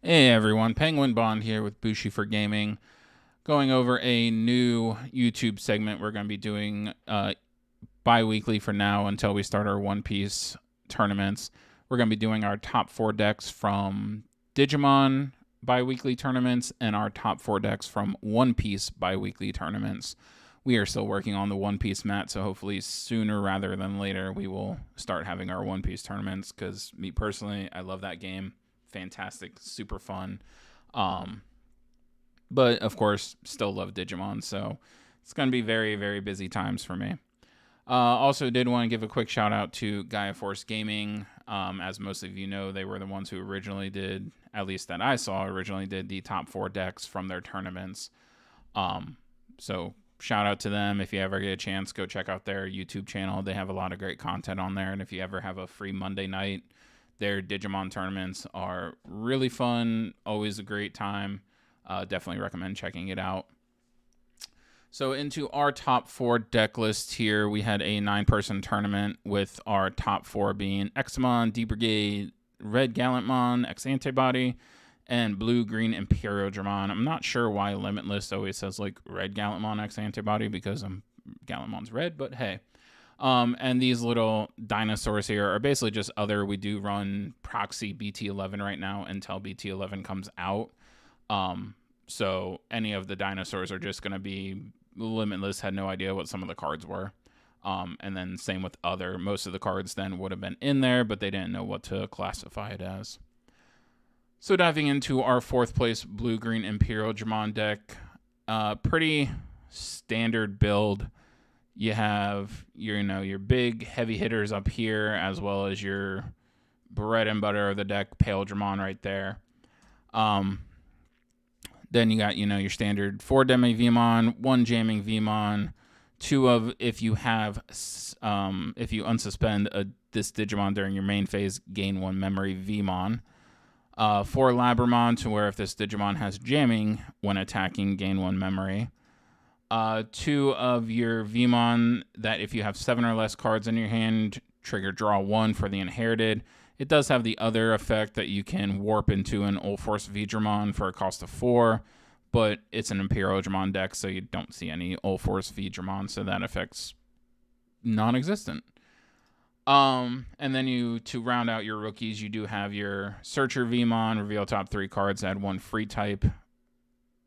Hey everyone, Penguin Bond here with Bushi for Gaming, going over a new YouTube segment we're going to be doing bi-weekly for now until we start our One Piece tournaments. We're going to be doing our top 4 decks from Digimon bi-weekly tournaments and our top 4 decks from One Piece bi-weekly tournaments. We are still working on the One Piece mat, so hopefully sooner rather than later we will start having our One Piece tournaments, because me personally, I love that game. Fantastic, super fun. But of course, still love Digimon, so it's going to be very, very busy times for me. Also, did want to give a quick shout out to Gaia Force Gaming. As most of you know, they were the ones who originally did, at least that I saw, originally did the top 4 decks from their tournaments. So shout out to them. If you ever get a chance, go check out their YouTube channel. They have a lot of great content on there. And if you ever have a free Monday night, their Digimon tournaments are really fun, always a great time. Definitely recommend checking it out. So into our top 4 deck list here, we had a 9-person tournament with our top 4 being Examon, D-Brigade, Red Gallantmon, X-Antibody, and Blue-Green Imperial Dramon. I'm not sure why Limitless always says like Red Gallantmon, X-Antibody, because Gallantmon's red, but hey. And these little dinosaurs here are basically just other. We do run proxy BT11 right now until BT11 comes out. So any of the dinosaurs are just going to be Limitless. Had no idea what some of the cards were. And then same with other. Most of the cards then would have been in there, but they didn't know what to classify it as. So diving into our 4th place Blue-Green Imperial Dramon deck. Pretty standard build. You have your big heavy hitters up here, as well as your bread and butter of the deck, Pale Dramon right there. Then you got your standard 4 Demi Vmon, 1 Jamming Vmon, 2 of if you unsuspend this Digimon during your main phase, gain 1 memory Vmon. 4 Labramon, to where if this Digimon has jamming when attacking, gain 1 memory. 2 of your Vmon that if you have 7 or less cards in your hand, trigger draw 1 for the inherited. It does have the other effect that you can warp into an Ulforce Veedramon for a cost of 4, but it's an Imperial Dramon deck, so you don't see any Ulforce Veedramon, so that effect's non-existent. And then to round out your rookies, you do have your Searcher Vmon, reveal top 3 cards, add 1 free type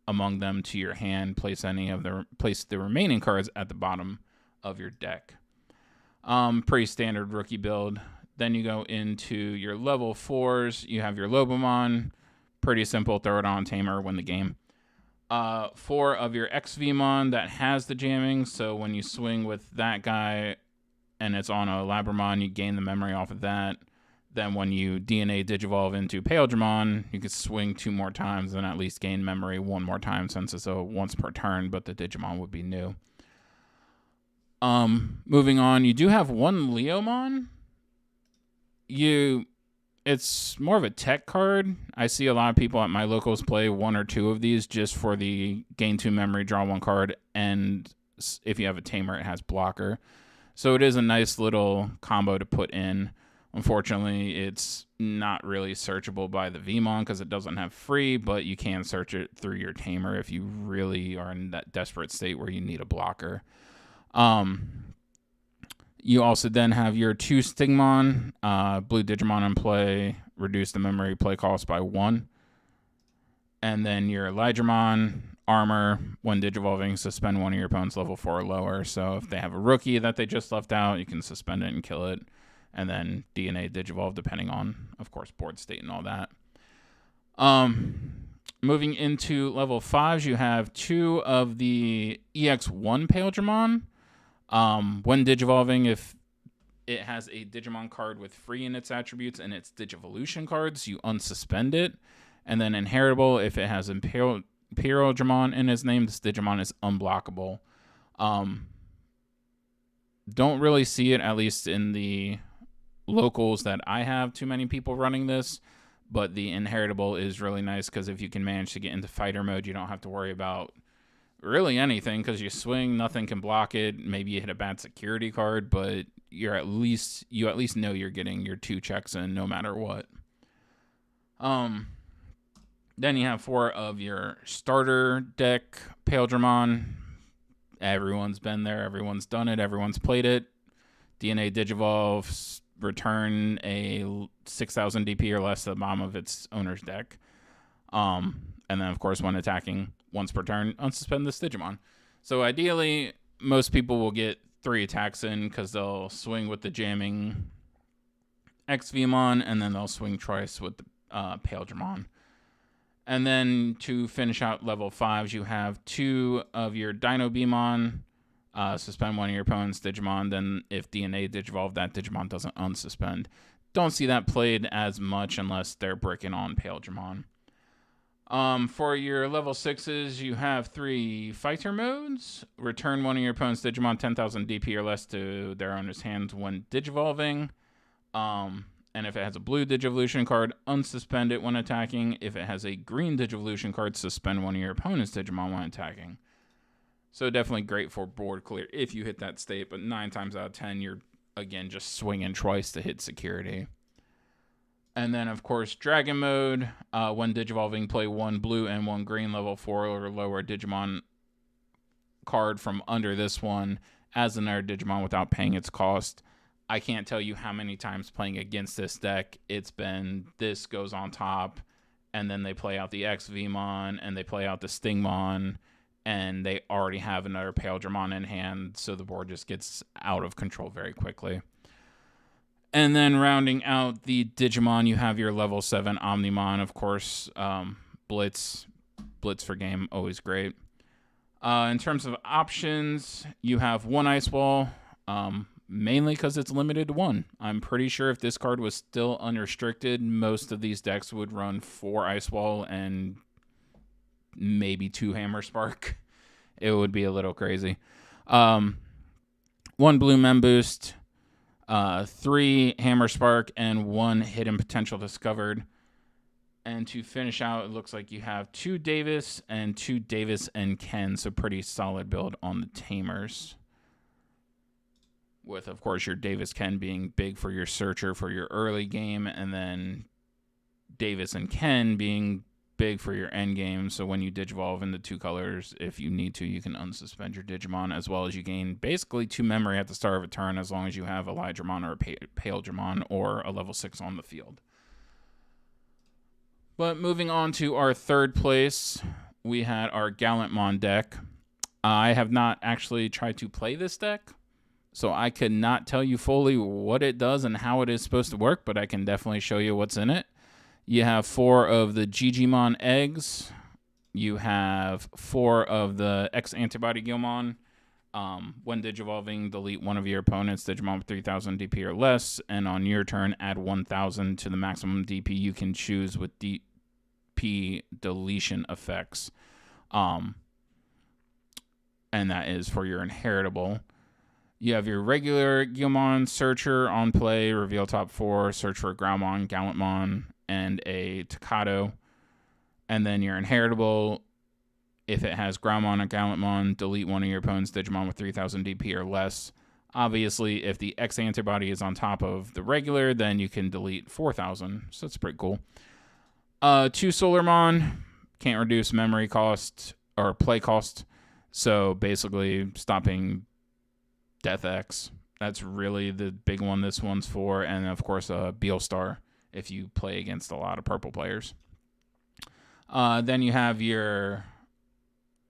among them to your hand, place the remaining cards at the bottom of your deck. Pretty standard rookie build. Then you go into your level 4s. You have your Lobomon. Pretty simple, throw it on Tamer, win the game. 4 of your XVmon that has the jamming, so when you swing with that guy and it's on a Labramon, you gain the memory off of that. Then when you DNA Digivolve into Pale Dramon, you can swing 2 more times and at least gain memory 1 more time, since it's a once per turn, but the Digimon would be new. Moving on, you do have 1 Leomon. It's more of a tech card. I see a lot of people at my locals play 1 or 2 of these just for the gain 2 memory, draw 1 card, and if you have a Tamer, it has blocker. So it is a nice little combo to put in. Unfortunately, it's not really searchable by the Vmon because it doesn't have free, but you can search it through your Tamer if you really are in that desperate state where you need a blocker. You also then have your 2 Stigmon, Blue Digimon in play, reduce the memory play cost by 1. And then your Elijahmon, armor, when Digivolving, suspend 1 of your opponent's level 4 or lower. So if they have a rookie that they just left out, you can suspend it and kill it. And then DNA Digivolve, depending on, of course, board state and all that. Moving into level 5s, you have 2 of the EX1 Pale Dramon. When Digivolving, if it has a Digimon card with free in its attributes and its Digivolution cards, you unsuspend it. And then Inheritable, if it has Imperial Dramon in its name, this Digimon is unblockable. Don't really see it, at least in the locals that I have, too many people running this, but the Inheritable is really nice because if you can manage to get into fighter mode, you don't have to worry about really anything, because you swing, nothing can block it. Maybe you hit a bad security card, but you at least know you're getting your 2 checks in no matter what. Then you have 4 of your starter deck Paildramon. Everyone's been there. Everyone's done it. Everyone's played it. DNA Digivolve, return a 6,000 DP or less to the bottom of its owner's deck. And then, of course, when attacking once per turn, unsuspend this Digimon. So ideally, most people will get 3 attacks in because they'll swing with the jamming XVmon, and then they'll swing twice with the Paildramon. And then to finish out level 5s, you have 2 of your Dino Beamon. Suspend one of your opponent's Digimon. Then if DNA Digivolve, that Digimon doesn't unsuspend. Don't see that played as much unless they're bricking on Paildramon. For your level 6s, you have 3 fighter modes. Return one of your opponent's Digimon 10,000 DP or less to their owner's hands when Digivolving. And if it has a blue Digivolution card, unsuspend it when attacking. If it has a green Digivolution card, suspend one of your opponent's Digimon when attacking. So definitely great for board clear if you hit that state, but 9 times out of 10, you're, again, just swinging twice to hit security. And then, of course, Dragon Mode. When Digivolving, play 1 blue and 1 green level 4 or lower Digimon card from under this one as another Digimon without paying its cost. I can't tell you how many times playing against this deck it's been this goes on top, and then they play out the XVmon, and they play out the Stingmon, and they already have another Paildramon in hand, so the board just gets out of control very quickly. And then rounding out the Digimon, you have your level 7 Omnimon, of course. Blitz for game, always great. In terms of options, you have 1 Ice Wall, mainly because it's limited to 1. I'm pretty sure if this card was still unrestricted, most of these decks would run 4 Ice Wall and maybe 2 Hammer Spark. It would be a little crazy. 1 Blue Mem Boost, 3 Hammer Spark, and 1 Hidden Potential Discovered. And to finish out, it looks like you have 2 Davis and 2 Davis and Ken, so pretty solid build on the Tamers. With, of course, your Davis Ken being big for your Searcher for your early game, and then Davis and Ken being big for your end game. So when you Digivolve into 2 colors, if you need to, you can unsuspend your Digimon, as well as you gain basically 2 memory at the start of a turn as long as you have a Elijahmon or a Paildramon or a level 6 on the field. But moving on to our 3rd place, we had our Gallantmon deck. I have not actually tried to play this deck, so I could not tell you fully what it does and how it is supposed to work, but I can definitely show you what's in it. You have 4 of the Digimon eggs. You have 4 of the X Antibody Gilmon. When Digivolving, delete one of your opponent's Digimon with 3,000 DP or less, and on your turn, add 1,000 to the maximum DP you can choose with DP deletion effects. And that is for your inheritable. You have your regular Gilmon Searcher on play, reveal top 4, search for a Groundmon, Gallantmon, and a Takato. And then your inheritable, if it has Groundmon or Gallantmon, delete one of your opponent's Digimon with 3,000 DP or less. Obviously, if the X antibody is on top of the regular, then you can delete 4,000. So that's pretty cool. 2 Solarmon, can't reduce memory cost or play cost. So basically stopping Death X. That's really the big one this one's for. And of course, Beelstar if you play against a lot of purple players. Then you have your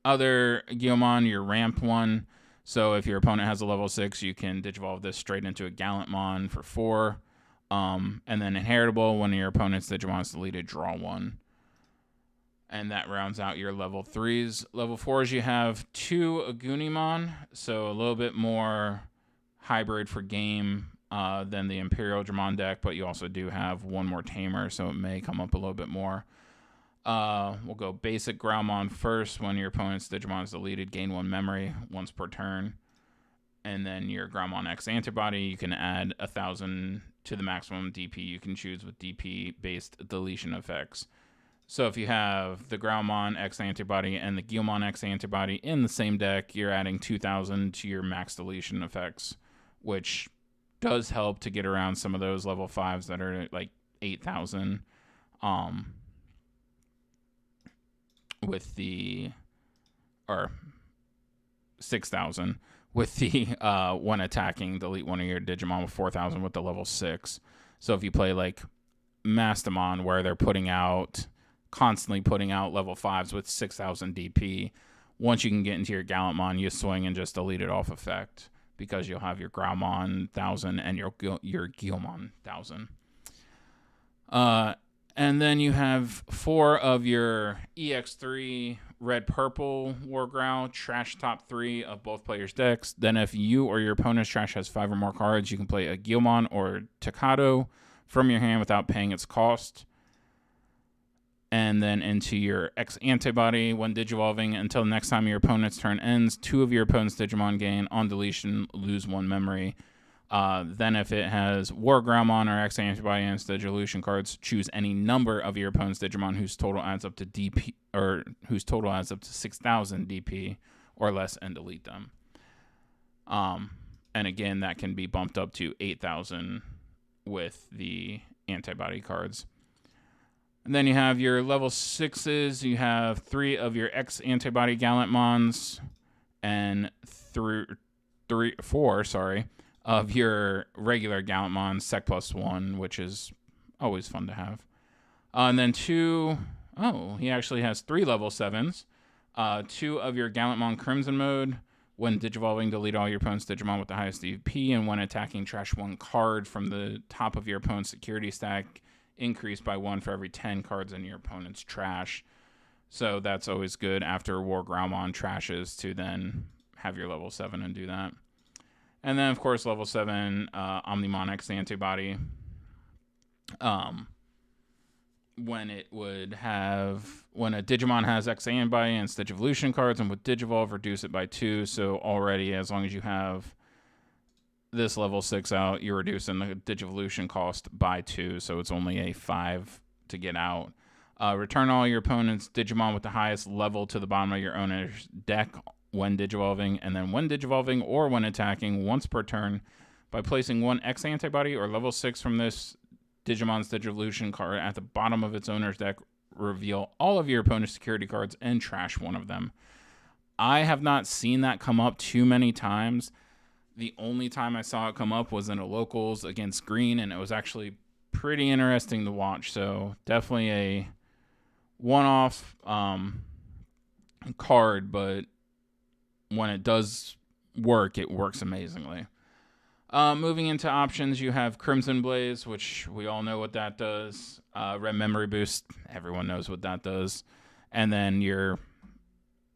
other Guilmon, your ramp one. So if your opponent has a level 6, you can Digivolve this straight into a Gallantmon for 4. And then inheritable, when your opponent's Digimon is deleted, draw 1. And that rounds out your level 3s. Level 4s, you have 2 Agunimon, so a little bit more hybrid for game than the Imperial Dramon deck, but you also do have 1 more Tamer, so it may come up a little bit more. We'll go basic Groundmon first. When your opponent's Digimon is deleted, gain 1 memory once per turn. And then your Groundmon X Antibody, you can add 1,000 to the maximum DP you can choose with DP-based deletion effects. So if you have the Groundmon X Antibody and the Guilmon X Antibody in the same deck, you're adding 2,000 to your max deletion effects, which does help to get around some of those level 5s that are like 8,000. with the, or 6,000 with the when attacking, delete one of your Digimon with 4,000 with the level 6. So if you play like Mastamon, where they're constantly putting out level 5s with 6,000 DP, once you can get into your Gallantmon, you swing and just delete it off effect, because you'll have your Graumon 1,000 and your Guilmon 1,000. And then you have 4 of your EX3 red-purple Wargrowl trash top 3 of both players' decks. Then if you or your opponent's trash has 5 or more cards, you can play a Guilmon or Takato from your hand without paying its cost. And then into your X Antibody, when Digivolving, until the next time your opponent's turn ends, 2 of your opponent's Digimon gain. On deletion, lose 1 memory. Then if it has War Graumon or X Antibody and its Digivolution cards, choose any number of your opponent's Digimon whose total adds up to DP, or whose total adds up to 6,000 DP or less, and delete them. And again, that can be bumped up to 8,000 with the antibody cards. And then you have your level 6s. You have 3 of your X Antibody Gallantmons and 4 of your regular Gallantmon Sec +1, which is always fun to have. And then he actually has 3 level 7s. 2 of your Gallantmon Crimson mode. When Digivolving, delete all your opponent's Digimon with the highest DP, and when attacking, trash 1 card from the top of your opponent's security stack, increased by 1 for every 10 cards in your opponent's trash. So that's always good after War Graumon trashes, to then have your level 7 and do that. And then, of course, level 7 Omnimon X Antibody. When a Digimon has X Antibody and Digivolution cards, and with Digivolve, reduce it by 2. So already, as long as you have this level 6 out, you're reducing the Digivolution cost by 2, so it's only a 5 to get out. Return all your opponent's Digimon with the highest level to the bottom of your owner's deck when Digivolving, and then when Digivolving or when attacking once per turn by placing 1 X Antibody or level 6 from this Digimon's Digivolution card at the bottom of its owner's deck. Reveal all of your opponent's security cards and trash 1 of them. I have not seen that come up too many times. The only time I saw it come up was in a locals against Green, and it was actually pretty interesting to watch. So definitely a one-off card, but when it does work, it works amazingly. Moving into options, you have Crimson Blaze, which we all know what that does. Red Memory Boost, everyone knows what that does. And then your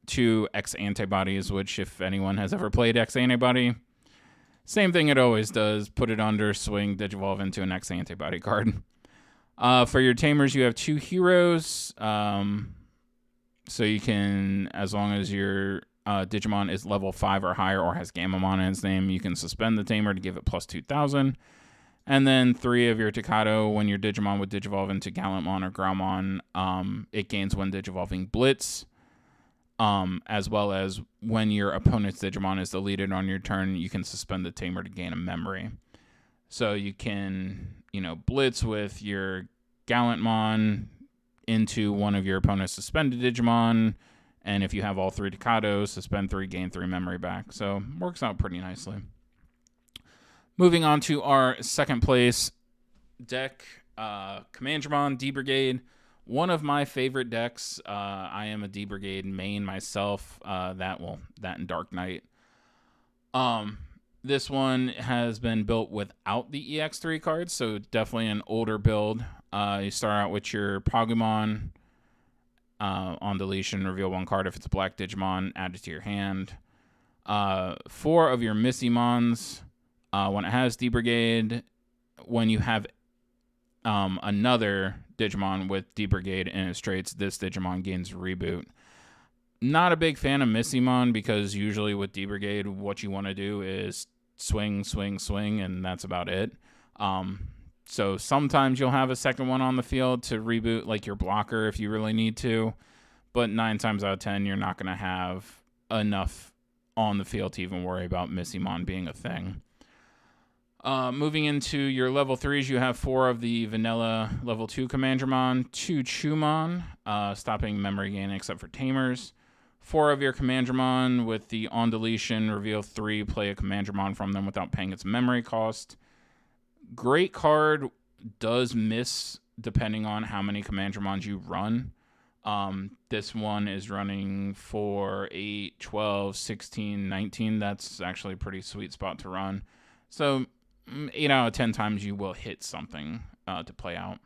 2 X Antibodies, which if anyone has ever played X Antibody, same thing it always does. Put it under, swing, Digivolve into an X Antibody card. For your Tamers, you have 2 heroes. So you can, as long as your Digimon is level 5 or higher or has Gamamon in its name, you can suspend the Tamer to give it plus 2,000. And then 3 of your Takato, when your Digimon would Digivolve into Gallantmon or Graumon, it gains 1 Digivolving Blitz. As well as when your opponent's Digimon is deleted on your turn, you can suspend the Tamer to gain a memory. So you can, blitz with your Gallantmon into one of your opponent's suspended Digimon, and if you have all 3 Takatos, suspend 3, gain 3 memory back. So works out pretty nicely. Moving on to our second place deck, Commandramon D Brigade. One of my favorite decks. I am a D Brigade main myself. That and Dark Knight. This one has been built without the EX3 cards, so definitely an older build. You start out with your Pokemon. On deletion, reveal 1 card. If it's a black Digimon, add it to your hand. 4 of your Missymons. When it has D Brigade, when you have another Digimon with D Brigade in its traits, this Digimon gains reboot. Not a big fan of Missymon, because usually with D Brigade, what you want to do is swing, swing, swing, and that's about it. So sometimes you'll have a second one on the field to reboot like your blocker if you really need to, but 9 times out of 10, you're not going to have enough on the field to even worry about Missymon being a thing. Moving into your level 3s, you have 4 of the vanilla level 2 Commandramon, 2 Chumon, stopping memory gain except for Tamers. 4 of your Commandramon with the on deletion, reveal 3, play a Commandramon from them without paying its memory cost. Great card, does miss depending on how many Commandramons you run. This one is running for 8, 12, 16, 19. That's actually a pretty sweet spot to run. So 8 out of 10 times you will hit something to play out.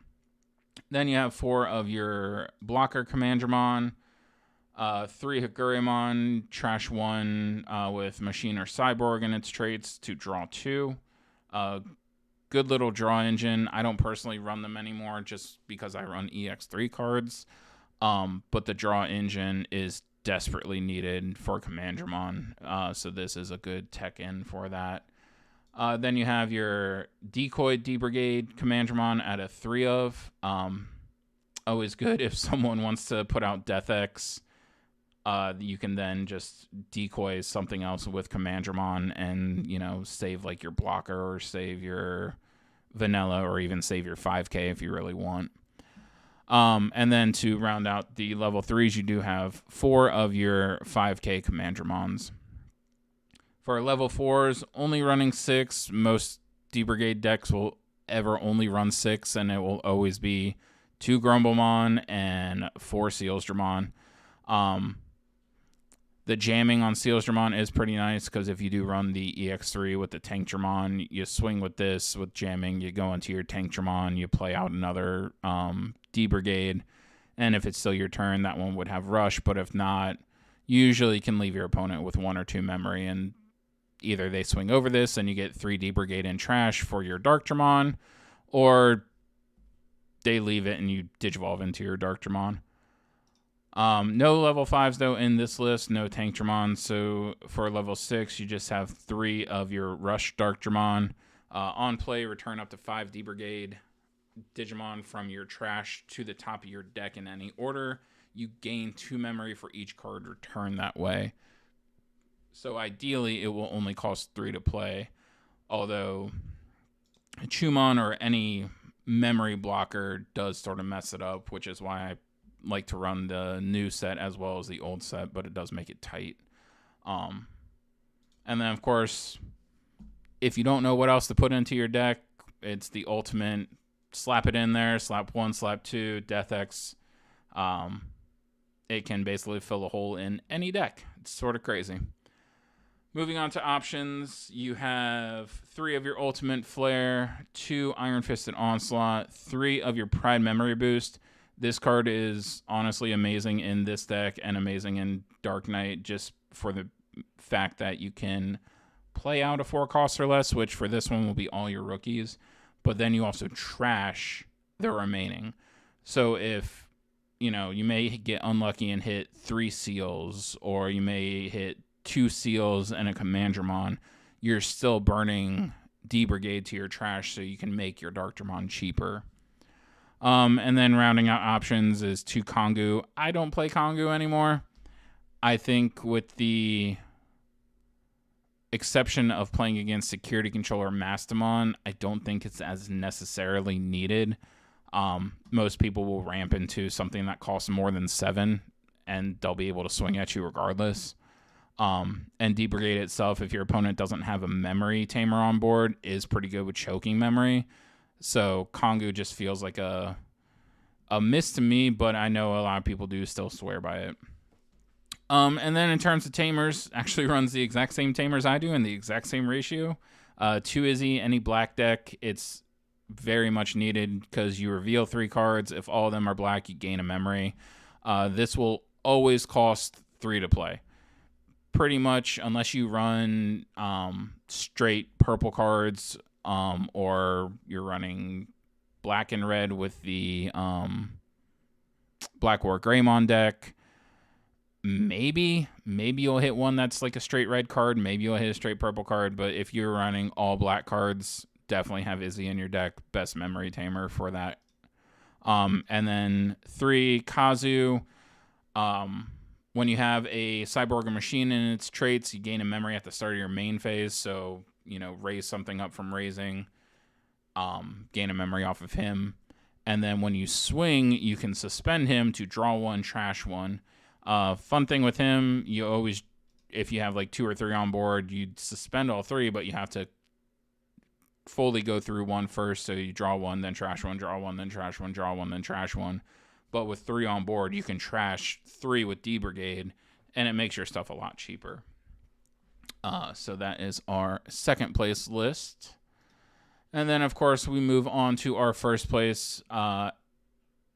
Then you have 4 of your blocker Commandramon, 3 Higurimon, trash 1 with Machine or Cyborg in its traits to draw 2. Good little draw engine. I don't personally run them anymore just because I run EX3 cards. But the draw engine is desperately needed for Commandramon. So this is a good tech in for that. Then you have your Decoy D-Brigade Commandramon at a 3 of. Always good if someone wants to put out Death X. You can then just decoy something else with Commandramon and, save like your blocker or save your vanilla or even save your 5K if you really want. And then to round out the level 3s, you do have 4 of your 5K Commandramons. For level 4s, only running 6. Most D-Brigade decks will ever only run 6, and it will always be 2 Grumblemon and 4 Sealsdramon. The jamming on Sealsdramon is pretty nice because if you do run the EX3 with the Tankdramon, you swing with this with jamming, you go into your Tankdramon, you play out another D-Brigade, and if it's still your turn, that one would have Rush, but if not, usually can leave your opponent with 1 or 2 memory, and either they swing over this and you get 3 D-Brigade in trash for your Darkdramon, or they leave it and you Digivolve into your Darkdramon. No level 5s, though, in this list. No Tankdramon. So for level 6, you just have 3 of your Rush Darkdramon. On play, return up to 5 D-Brigade Digimon from your trash to the top of your deck in any order. You gain 2 memory for each card returned that way. So ideally, it will only cost 3 to play. Although Chumon or any memory blocker does sort of mess it up, which is why I like to run the new set as well as the old set, but it does make it tight. And then, of course, if you don't know what else to put into your deck, it's the ultimate. Slap it in there, slap 1, slap 2, Death X. It can basically fill a hole in any deck. It's sort of crazy. Moving on to options, you have 3 of your Ultimate Flare, 2 Iron Fisted Onslaught, 3 of your Pride Memory Boost. This card is honestly amazing in this deck and amazing in Dark Knight just for the fact that you can play out a 4 cost or less, which for this one will be all your rookies, but then you also trash the remaining. So if, you may get unlucky and hit 3 Seals, or you may hit 2 Seals and a Commandramon, you're still burning D-Brigade to your trash so you can make your Darkdramon cheaper. And then rounding out options is 2 Kongu. I don't play Kongu anymore. I think with the exception of playing against Security Controller Mastamon, I don't think it's as necessarily needed. Most people will ramp into something that costs more than 7, and they'll be able to swing at you regardless. And D-Brigade itself, if your opponent doesn't have a memory tamer on board, is pretty good with choking memory. So Kongu just feels like a miss to me, but I know a lot of people do still swear by it. And then in terms of tamers, actually runs the exact same tamers I do in the exact same ratio. 2 Izzy, any black deck, it's very much needed because you reveal 3 cards. If all of them are black, you gain a memory. This will always cost 3 to play. Pretty much, unless you run straight purple cards, or you're running black and red with the Black War Greymon deck. Maybe you'll hit one that's like a straight red card. Maybe you'll hit a straight purple card. But if you're running all black cards, definitely have Izzy in your deck. Best memory tamer for that. And then 3, Kazu. When you have a Cyborg or Machine in its traits, you gain a memory at the start of your main phase. So raise something up from raising, gain a memory off of him. And then when you swing, you can suspend him to draw 1, trash 1. Fun thing with him, you always, if you have like 2 or 3 on board, you'd suspend all 3, but you have to fully go through 1 first. So you draw 1, then trash 1, draw 1, then trash 1, draw 1, then trash 1. But with 3 on board, you can trash 3 with D Brigade, and it makes your stuff a lot cheaper. So that is our second place list. And then, of course, we move on to our first place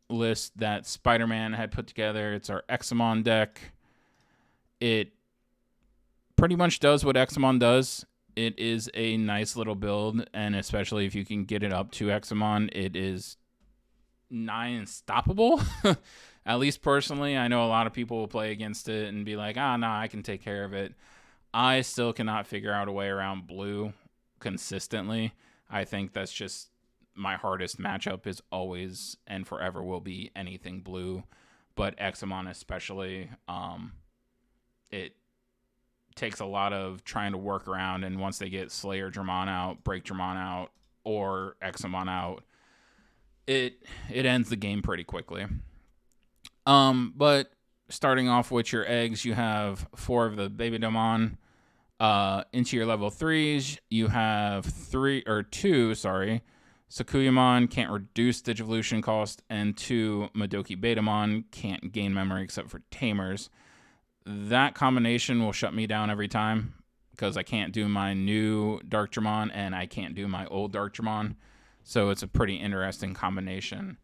list that Spider-Man had put together. It's our Examon deck. It pretty much does what Examon does. It is a nice little build, and especially if you can get it up to Examon, it is nigh unstoppable. At least personally, I know a lot of people will play against it and be like, no, I can take care of it. I still cannot figure out a way around blue consistently. I think that's just my hardest matchup is always and forever will be anything blue, but Examon especially, it takes a lot of trying to work around, and once they get Slayer Dramon out, Break Dramon out, or Examon out, it ends the game pretty quickly. But starting off with your eggs, you have 4 of the Baby Demon. Into your level 3s, you have 2, Sakuyamon can't reduce Digivolution cost, and 2 Madoki Betamon can't gain memory except for Tamers. That combination will shut me down every time because I can't do my new Dark Dramon and I can't do my old Dark Dramon. So it's a pretty interesting combination.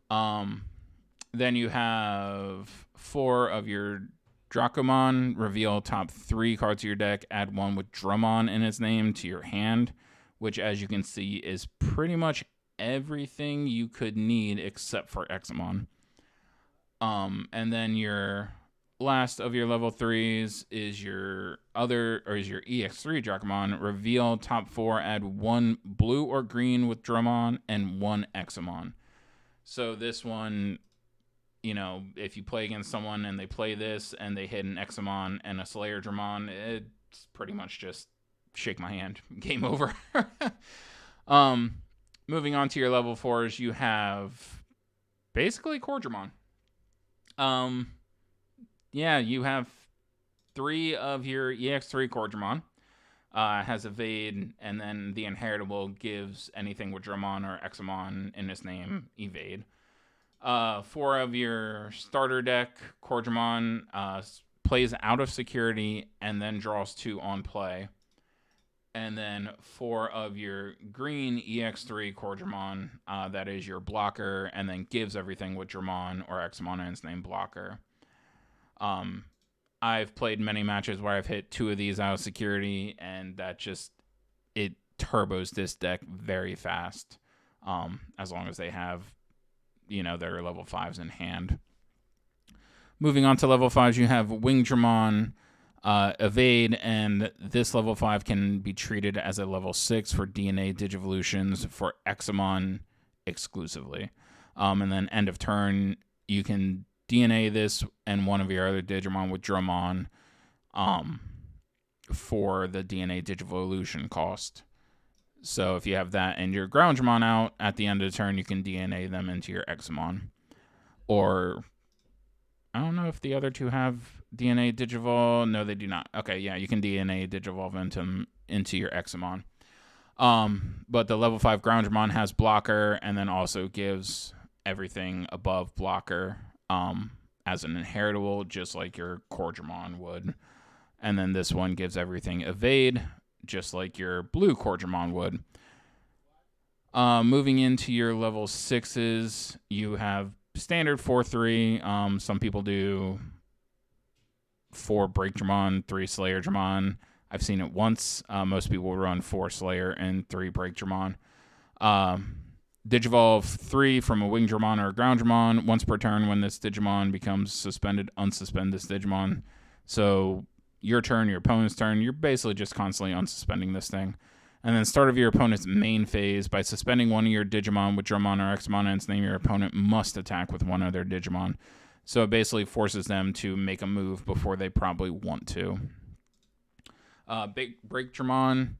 Then you have 4 of your Dracomon. Reveal top 3 cards of your deck. Add 1 with Dramon in its name to your hand, which, as you can see, is pretty much everything you could need except for Examon. And then your last of your level 3s is your EX3 Dracomon. Reveal top 4. Add 1 blue or green with Dramon and 1 Examon. So this one, if you play against someone and they play this and they hit an Examon and a Slayer Dramon, it's pretty much just shake my hand. Game over. Moving on to your level 4s, you have basically Core Dramon. You have 3 of your EX3 Core Dramon. Has Evade, and then the Inheritable gives anything with Dramon or Examon in its name Evade. 4 of your starter deck, Core Dramon, plays out of security and then draws 2 on play. And then 4 of your green EX3 Core Dramon, that is your blocker, and then gives everything with Dramon or Examon in its name blocker. I've played many matches where I've hit 2 of these out of security, and that just, it turbos this deck very fast, as long as they have, their level 5s in hand. Moving on to level 5s, you have Wing Dramon, Evade, and this level 5 can be treated as a level 6 for DNA Digivolutions for Examon exclusively. And then end of turn, you can DNA this and 1 of your other Digimon with Dramon for the DNA Digivolution cost. So if you have that and your Ground Dramon out, at the end of the turn, you can DNA them into your Examon. Or, I don't know if the other 2 have DNA Digivolve. No, they do not. Okay, yeah, you can DNA Digivolve into your Examon. But the level 5 Ground Dramon has blocker and then also gives everything above blocker as an inheritable, just like your Core Dramon would. And then this one gives everything Evade, just like your blue Core Dramon would. Moving into your level 6s, you have standard 4-3. Some people do 4 Break Dramon, 3 Slayer Dramon. I've seen it once. Most people run 4 Slayer and 3 Break Dramon. Digivolve 3 from a Wing Dramon or a Ground Dramon. Once per turn, when this Digimon becomes suspended, unsuspend this Digimon. So your turn, your opponent's turn, you're basically just constantly unsuspending this thing. And then start of your opponent's main phase, by suspending 1 of your Digimon with Dramon or Examon and its name, your opponent must attack with 1 of their Digimon. So it basically forces them to make a move before they probably want to. Break Dramon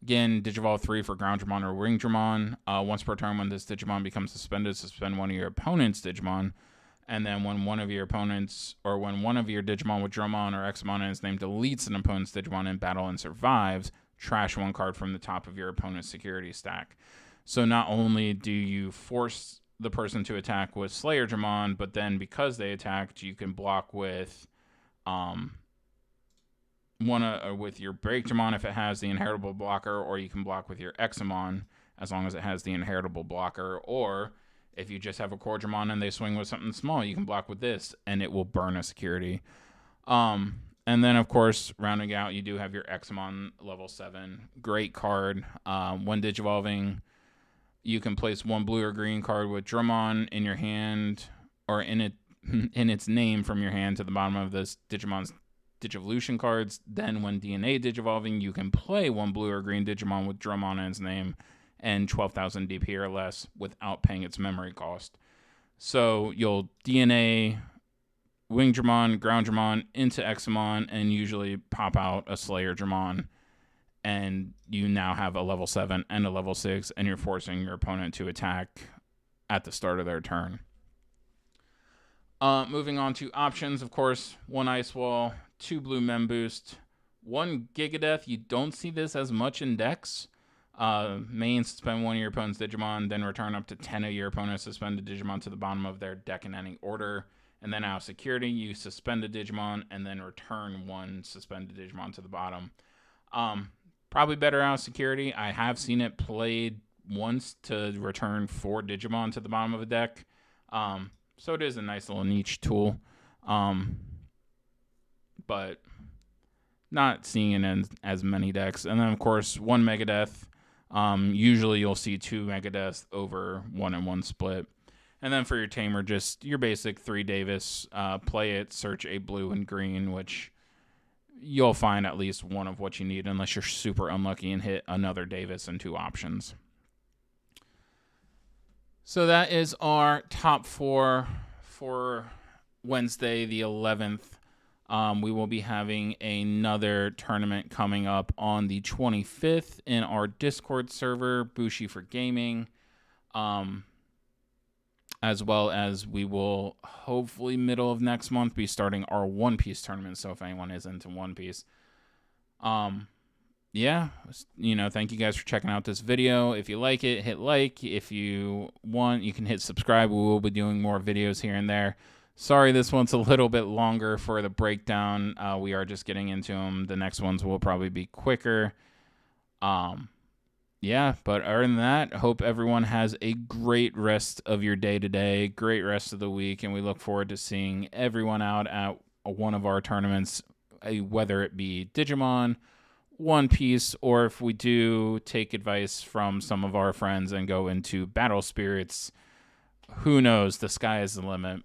Again, Digivolve 3 for Groundramon or Wingdramon. Once per turn, when this Digimon becomes suspended, suspend one of your opponent's Digimon. And then when one of your opponents, or when one of your Digimon with Dramon or Examon in its name deletes an opponent's Digimon in battle and survives, trash one card from the top of your opponent's security stack. So not only do you force the person to attack with Slayer Dramon, but then because they attacked, you can block with with your Break Dramon if it has the inheritable blocker, or you can block with your Examon as long as it has the inheritable blocker, or if you just have a core Dramon and they swing with something small, you can block with this and it will burn a security. And then of course, rounding out, you do have your Examon level 7. Great card. When digivolving, you can place one blue or green card with Dramon in your hand, or in its name from your hand to the bottom of this Digimon's Digivolution cards. Then when DNA digivolving, you can play one blue or green Digimon with Dramon in its name and 12,000 DP or less without paying its memory cost. So you'll DNA Wingdramon, Groundramon into Examon and usually pop out a Slayer Dramon, and you now have a level 7 and a level 6, and you're forcing your opponent to attack at the start of their turn. Moving on to options, of course, 1 Ice Wall, 2 Blue Mem Boost, 1 Gigadeath. You don't see this as much in decks. Main, suspend one of your opponent's Digimon, then return up to 10 of your opponent's suspended Digimon to the bottom of their deck in any order. And then out of security, you suspend a Digimon and then return 1 suspended Digimon to the bottom. Probably better out of security. I have seen it played once to return 4 Digimon to the bottom of a deck. So it is a nice little niche tool. But not seeing it in as many decks. And then, of course, 1 Megadeath. Usually you'll see 2 Megadeaths over 1-1 split. And then for your Tamer, just your basic 3 Davis. Play it, search a blue and green, which you'll find at least one of what you need unless you're super unlucky and hit another Davis and 2 options. So that is our top 4 for Wednesday the 11th. We will be having another tournament coming up on the 25th in our Discord server, Bushi for Gaming. As well as we will hopefully middle of next month be starting our One Piece tournament. So if anyone is into One Piece, yeah, thank you guys for checking out this video. If you like it, hit like. If you want, you can hit subscribe. We will be doing more videos here and there. Sorry, this one's a little bit longer for the breakdown. We are just getting into them. The next ones will probably be quicker. Yeah, but other than that, I hope everyone has a great rest of your day today, great rest of the week, and we look forward to seeing everyone out at one of our tournaments, whether it be Digimon, One Piece, or if we do take advice from some of our friends and go into Battle Spirits, who knows? The sky is the limit.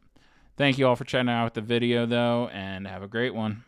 Thank you all for checking out the video, though, and have a great one.